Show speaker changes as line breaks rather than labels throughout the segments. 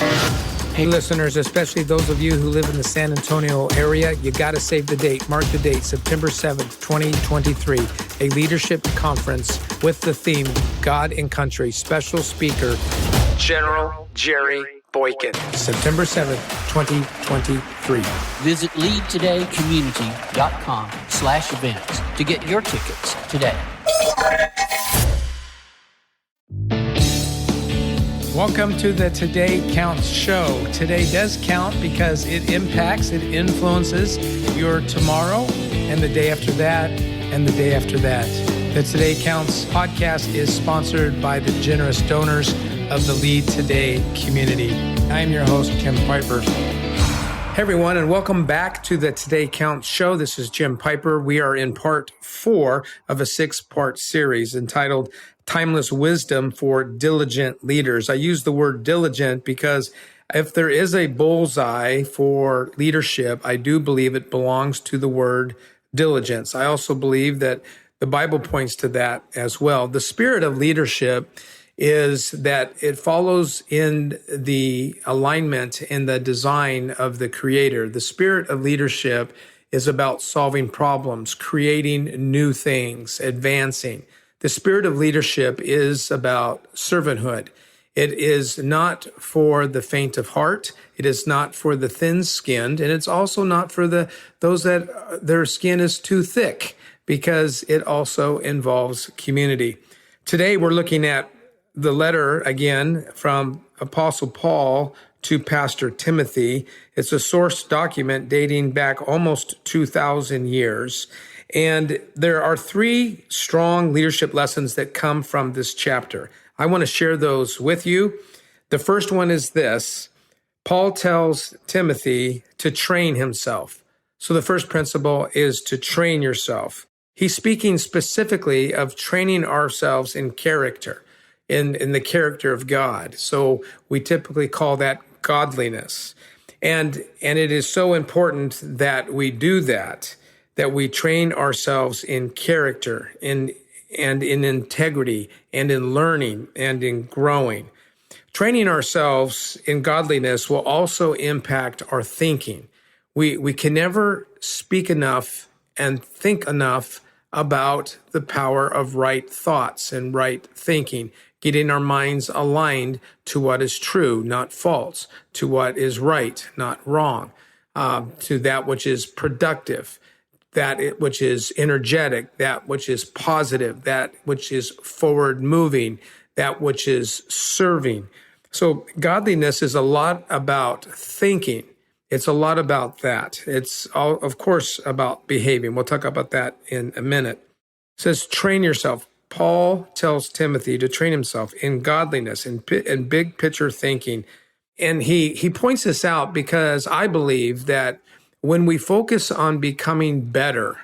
Hey listeners, especially those of you who live in the San Antonio area, you got to save the date. Mark the date, September 7th, 2023, a leadership conference with the theme God and Country. Special speaker, General Jerry Boykin. September 7th, 2023.
Visit leadtodaycommunity.com/events to get your tickets today.
Welcome to the Today Counts show. Today does count because it impacts, it influences your tomorrow and the day after that and the day after that. The Today Counts podcast is sponsored by the generous donors of the Lead Today community. I am your host, Jim Piper. Hey everyone, and welcome back to the Today Counts show. This is Jim Piper. We are in part 4 of a 6-part series entitled Timeless Wisdom for Diligent Leaders. I use the word diligent because if there is a bullseye for leadership, I do believe it belongs to the word diligence. I also believe that the Bible points to that as well. The spirit of leadership is that it follows in the alignment and the design of the Creator. The spirit of leadership is about solving problems, creating new things, advancing. The spirit of leadership is about servanthood. It is not for the faint of heart. It is not for the thin-skinned, and it's also not for those that their skin is too thick, because it also involves community. Today, we're looking at the letter, again, from Apostle Paul to Pastor Timothy. It's a source document dating back almost 2,000 years. And there are 3 strong leadership lessons that come from this chapter. I want to share those with you. The first one is this. Paul tells Timothy to train himself. So the first principle is to train yourself. He's speaking specifically of training ourselves in character, in the character of God. So we typically call that godliness. And it is so important that we do that we train ourselves in character, and in integrity, and in learning, and in growing. Training ourselves in godliness will also impact our thinking. We can never speak enough and think enough about the power of right thoughts and right thinking, getting our minds aligned to what is true, not false, to what is right, not wrong, to that which is productive, that which is energetic, that which is positive, that which is forward moving, that which is serving. So godliness is a lot about thinking. It's a lot about that. It's all, of course, about behaving. We'll talk about that in a minute. It says, train yourself. Paul tells Timothy to train himself in godliness and big picture thinking. And he points this out because I believe that when we focus on becoming better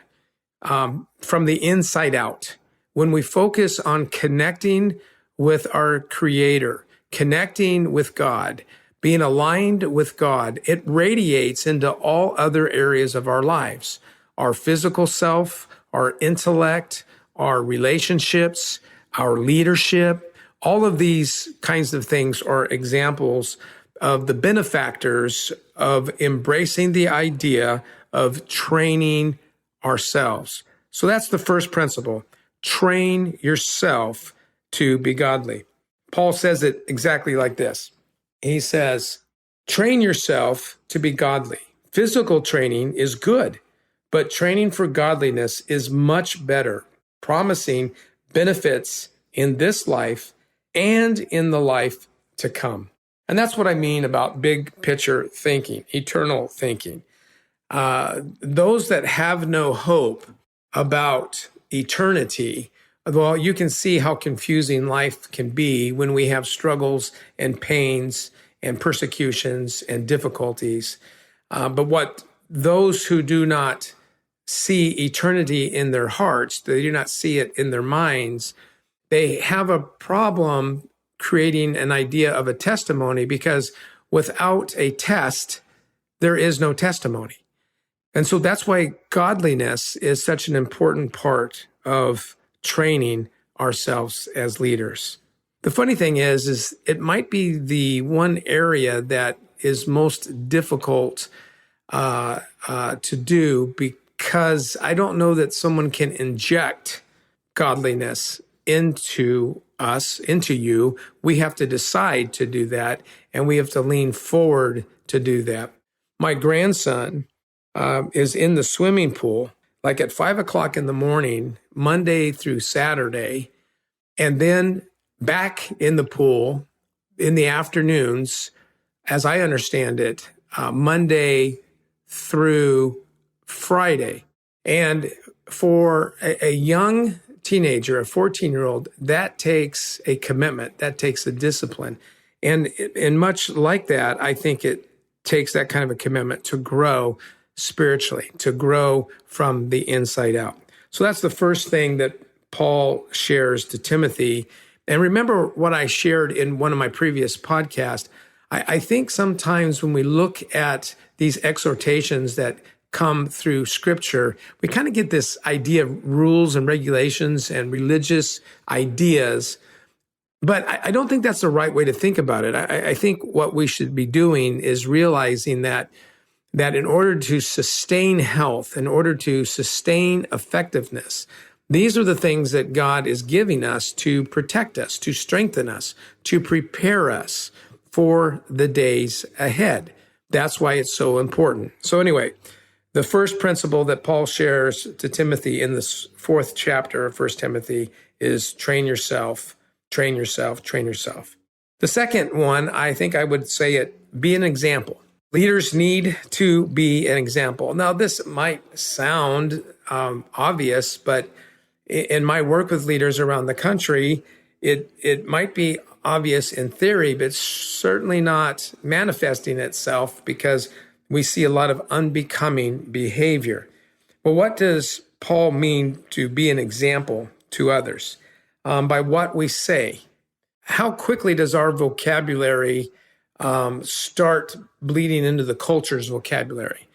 from the inside out, when we focus on connecting with our Creator, connecting with God, being aligned with God, it radiates into all other areas of our lives, our physical self, our intellect, our relationships, our leadership. All of these kinds of things are examples of the benefactors of embracing the idea of training ourselves. So that's the first principle. Train yourself to be godly. Paul says it exactly like this. He says, train yourself to be godly. Physical training is good, but training for godliness is much better, promising benefits in this life and in the life to come. And that's what I mean about big picture thinking, eternal thinking. Those that have no hope about eternity, well, you can see how confusing life can be when we have struggles and pains and persecutions and difficulties. But what those who do not see eternity in their hearts, they do not see it in their minds, they have a problem creating an idea of a testimony, because without a test, there is no testimony. And so that's why godliness is such an important part of training ourselves as leaders. The funny thing is it might be the area that is most difficult to do, because I don't know that someone can inject godliness into us, into you. We have to decide to do that, and we have to lean forward to do that. My grandson is in the swimming pool, like at 5 o'clock in the morning, Monday through Saturday, and then back in the pool in the afternoons, as I understand it, Monday through Friday. And for a young teenager, a 14-year-old, that takes a commitment, that takes a discipline. And much like that, I think it takes that kind of a commitment to grow spiritually, to grow from the inside out. So that's the first thing that Paul shares to Timothy. And remember what I shared in one of my previous podcasts. I think sometimes when we look at these exhortations that come through Scripture, we kind of get this idea of rules and regulations and religious ideas. But I don't think that's the right way to think about it. I think what we should be doing is realizing that in order to sustain health, in order to sustain effectiveness, these are the things that God is giving us to protect us, to strengthen us, to prepare us for the days ahead. That's why it's so important. So anyway, the first principle that Paul shares to Timothy in this 4th chapter of 1 Timothy is train yourself, train yourself, train yourself. The second one, I think I would say it, be an example. Leaders need to be an example. Now, this might sound obvious, but in my work with leaders around the country, it might be obvious in theory, but certainly not manifesting itself, because we see a lot of unbecoming behavior. Well, what does Paul mean to be an example to others? By what we say. How quickly does our vocabulary start bleeding into the culture's vocabulary?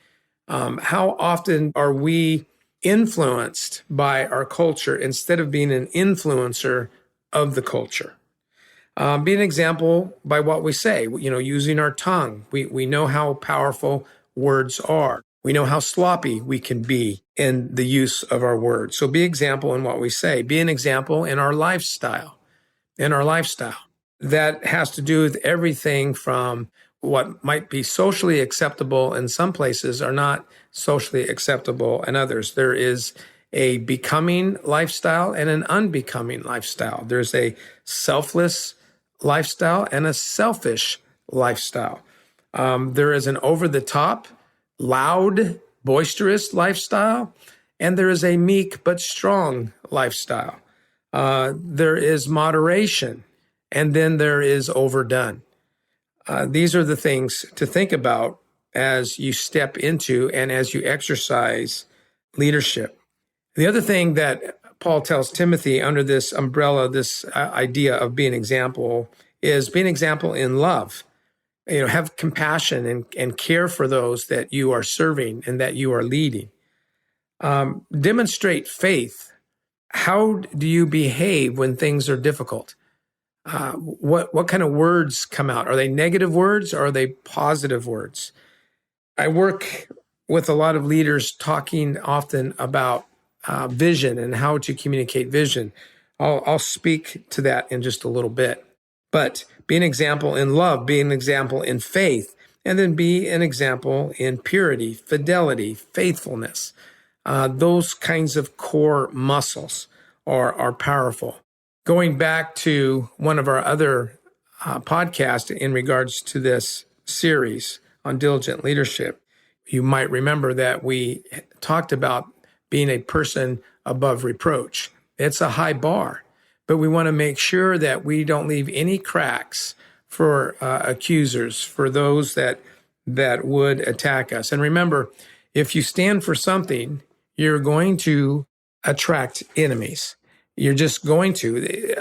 How often are we influenced by our culture instead of being an influencer of the culture? Be an example by what we say, using our tongue. We know how powerful words are. We know how sloppy we can be in the use of our words. So be example in what we say. Be an example in our lifestyle. That has to do with everything from what might be socially acceptable in some places are not socially acceptable in others. There is a becoming lifestyle and an unbecoming lifestyle. There's a selfless lifestyle and a selfish lifestyle. There is an over-the-top, loud, boisterous lifestyle, and there is a meek but strong lifestyle. There is moderation, and then there is overdone. These are the things to think about as you step into and as you exercise leadership. The other thing that Paul tells Timothy under this umbrella, this idea of being an example, is be an example in love. Have compassion and care for those that you are serving and that you are leading. Demonstrate faith. How do you behave when things are difficult? What kind of words come out? Are they negative words or are they positive words? I work with a lot of leaders talking often about vision and how to communicate vision. I'll speak to that in just a little bit. But be an example in love, be an example in faith, and then be an example in purity, fidelity, faithfulness. Those kinds of core muscles are powerful. Going back to one of our other podcasts in regards to this series on diligent leadership, you might remember that we talked about being a person above reproach. It's a high bar, but we want to make sure that we don't leave any cracks for accusers, for those that would attack us. And remember, if you stand for something, you're going to attract enemies. You're just going to.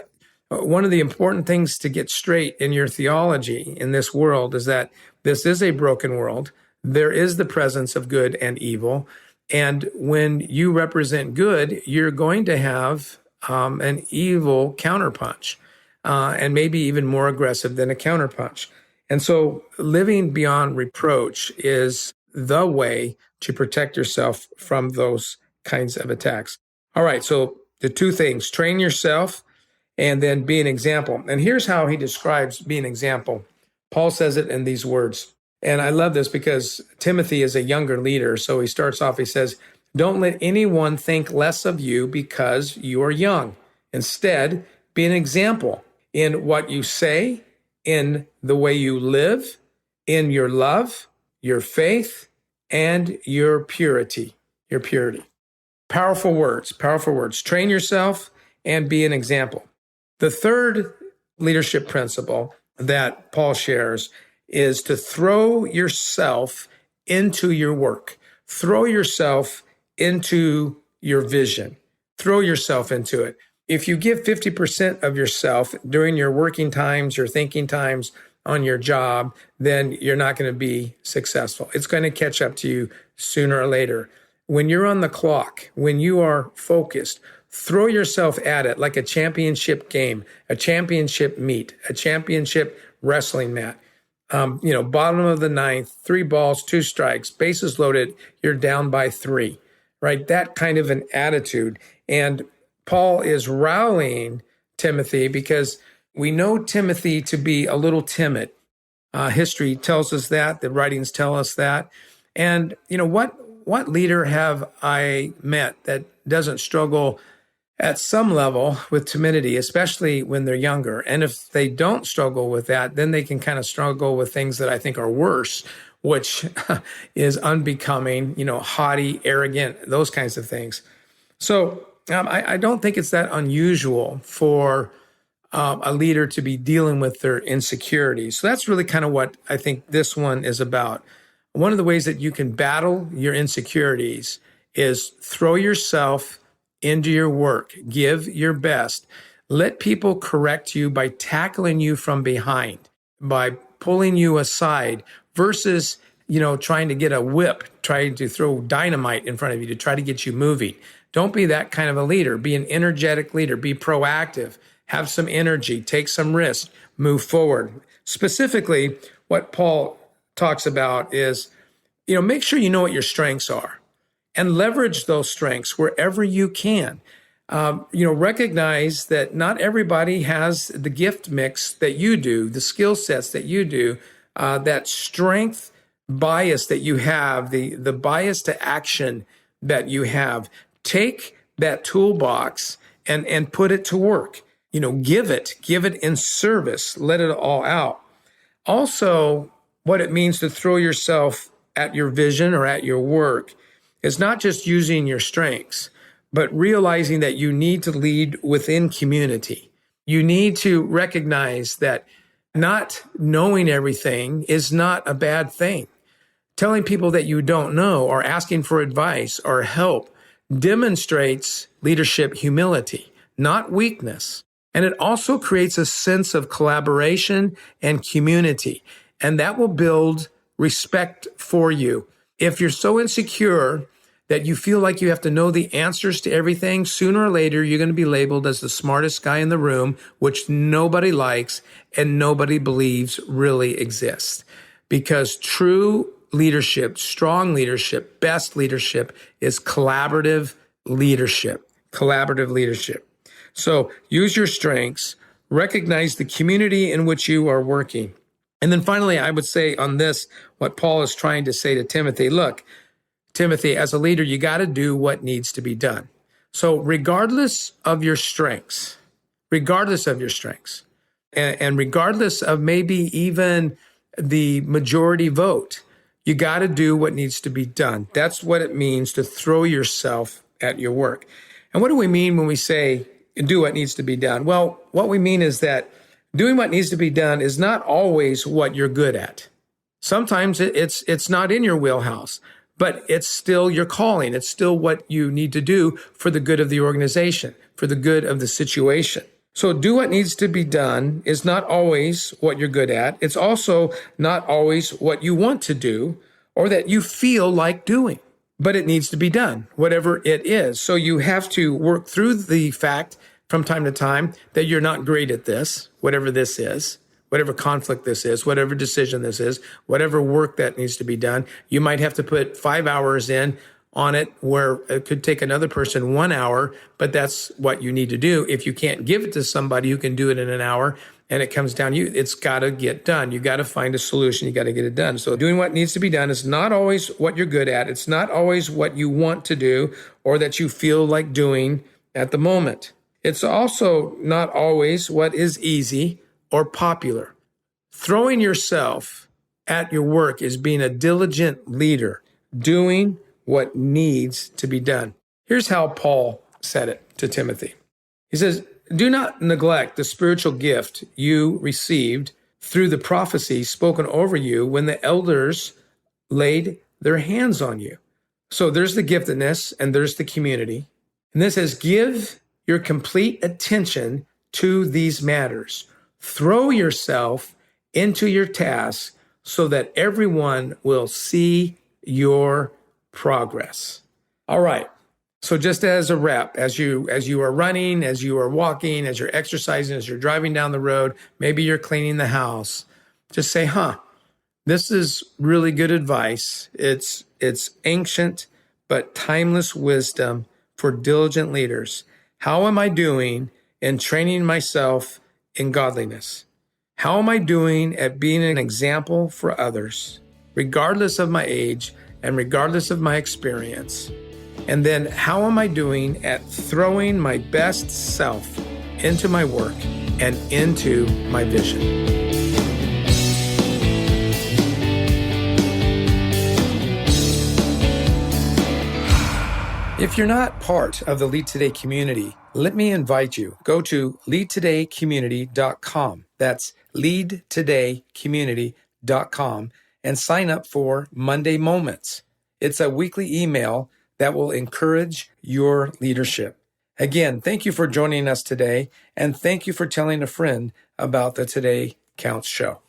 One of the important things to get straight in your theology in this world is that this is a broken world. There is the presence of good and evil. And when you represent good, you're going to have an evil counterpunch. and maybe even more aggressive than a counterpunch. And so living beyond reproach is the way to protect yourself from those kinds of attacks. All right, so the two things, train yourself and then be an example. And here's how he describes being an example. Paul says it in these words. And I love this because Timothy is a younger leader. So he starts off, he says, don't let anyone think less of you because you are young. Instead, be an example in what you say, in the way you live, in your love, your faith, and your purity. Your purity. Powerful words, powerful words. Train yourself and be an example. The third leadership principle that Paul shares is to throw yourself into your work. Throw yourself into your vision. Throw yourself into it. If you give 50% of yourself during your working times, your thinking times on your job, then you're not going to be successful. It's going to catch up to you sooner or later. When you're on the clock, when you are focused, throw yourself at it like a championship game, a championship meet, a championship wrestling mat. Bottom of the ninth, 3 balls, 2 strikes, bases loaded, you're down by 3, right? That kind of an attitude. And Paul is rallying Timothy because we know Timothy to be a little timid. History tells us that, the writings tell us that. And, what leader have I met that doesn't struggle at some level with timidity, especially when they're younger? And if they don't struggle with that, then they can kind of struggle with things that I think are worse, which is unbecoming, haughty, arrogant, those kinds of things. So I don't think it's that unusual for a leader to be dealing with their insecurities. So that's really kind of what I think this one is about. One of the ways that you can battle your insecurities is throw yourself into your work, give your best, let people correct you by tackling you from behind, by pulling you aside versus, trying to get a whip, trying to throw dynamite in front of you to try to get you moving. Don't be that kind of a leader. Be an energetic leader. Be proactive. Have some energy. Take some risks. Move forward. Specifically, what Paul talks about is, make sure you know what your strengths are and leverage those strengths wherever you can. Recognize that not everybody has the gift mix that you do, the skill sets that you do, that strength bias that you have, the bias to action that you have. Take that toolbox and put it to work. Give it in service. Let it all out. Also, what it means to throw yourself at your vision or at your work is not just using your strengths, but realizing that you need to lead within community. You need to recognize that not knowing everything is not a bad thing. Telling people that you don't know or asking for advice or help demonstrates leadership humility, not weakness. And it also creates a sense of collaboration and community. And that will build respect for you. If you're so insecure that you feel like you have to know the answers to everything, sooner or later, you're going to be labeled as the smartest guy in the room, which nobody likes and nobody believes really exists. Because true leadership, strong leadership, best leadership is collaborative leadership. Collaborative leadership. So use your strengths, recognize the community in which you are working. And then finally, I would say on this, what Paul is trying to say to Timothy, look, Timothy, as a leader, you got to do what needs to be done. So regardless of your strengths, and regardless of maybe even the majority vote, you got to do what needs to be done. That's what it means to throw yourself at your work. And what do we mean when we say do what needs to be done? Well, what we mean is that doing what needs to be done is not always what you're good at. Sometimes it's not in your wheelhouse, but it's still your calling. It's still what you need to do for the good of the organization, for the good of the situation. So do what needs to be done is not always what you're good at. It's also not always what you want to do or that you feel like doing, but it needs to be done, whatever it is. So you have to work through the fact from time to time that you're not great at this, whatever this is, whatever conflict this is, whatever decision this is, whatever work that needs to be done. You might have to put 5 hours in on it where it could take another person 1 hour, but that's what you need to do. If you can't give it to somebody who can do it in an hour and it comes down to you, it's got to get done. You got to find a solution. You got to get it done. So doing what needs to be done is not always what you're good at. It's not always what you want to do or that you feel like doing at the moment. It's also not always what is easy or popular. Throwing yourself at your work is being a diligent leader, doing what needs to be done. Here's how Paul said it to Timothy. He says, do not neglect the spiritual gift you received through the prophecy spoken over you when the elders laid their hands on you. So there's the giftedness and there's the community. And this says, give your complete attention to these matters. Throw yourself into your task so that everyone will see your progress. All right. So just as a rep, as you are running, as you are walking, as you're exercising, as you're driving down the road, maybe you're cleaning the house, just say, this is really good advice. It's ancient but timeless wisdom for diligent leaders. How am I doing in training myself in godliness? How am I doing at being an example for others, regardless of my age and regardless of my experience? And then how am I doing at throwing my best self into my work and into my vision? If you're not part of the Lead Today community, let me invite you. Go to leadtodaycommunity.com. That's leadtodaycommunity.com and sign up for Monday Moments. It's a weekly email that will encourage your leadership. Again, thank you for joining us today, and thank you for telling a friend about the Today Counts show.